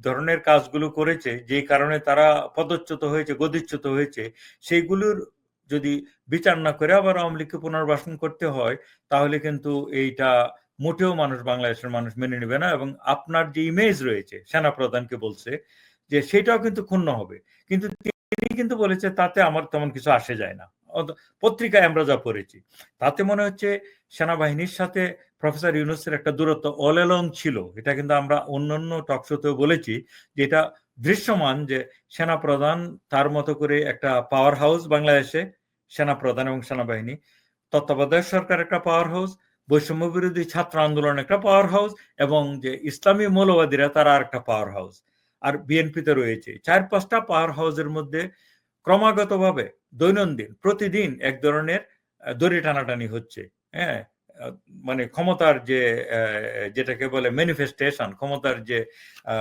ধরনের কাজগুলো করেছে, যে কারণে তারা পদচ্যুত হয়েছে, গদিচ্যুত হয়েছে, সেইগুলোর যদি বিচার না করে আবার আওয়ামী লীগকে পুনর্বাসন করতে হয়, তাহলে কিন্তু এইটা মোটেও বাংলাদেশের মানুষ মেনে নেবে না। এবং আপনার যে ইমেজ রয়েছে, সেনাপ্রধানকে বলছে যে সেটাও কিন্তু ক্ষুণ্ণ হবে। কিন্তু তিনি কিন্তু বলেছে তাতে আমার তেমন কিছু আসে যায় না। পত্রিকায় আমরা যা পড়েছি তাতে মনে হচ্ছে সেনাবাহিনীর সাথে প্রফেসর ইউনূসের একটা দূরত্ব অল অ্যালং ছিল। এটা কিন্তু আমরা অন্যান্য টকশোতেও বলেছি যে এটা দৃশ্যমান, যে সেনাপ্রধান তার মতো করে একটা পাওয়ার হাউস বাংলাদেশে, সেনাপ্রধান এবং সেনাবাহিনী, তত্ত্বাবধায়ক সরকার একটা পাওয়ার হাউস, বৈষম্য বিরোধী ছাত্র আন্দোলন একটা পাওয়ার হাউস, এবং যে ইসলামী মৌলবাদীরা তারা আর একটা পাওয়ার হাউস, আর বিএনপিতে রয়েছে। 4-5টা পাওয়ার হাউসের মধ্যে ক্রমাগতভাবে দৈনন্দিন প্রতিদিন এক ধরনের দড়ি টানাটানি হচ্ছে। হ্যাঁ, মানে ক্ষমতার যে যেটাকে বলে ম্যানিফেস্টেশন, ক্ষমতার যে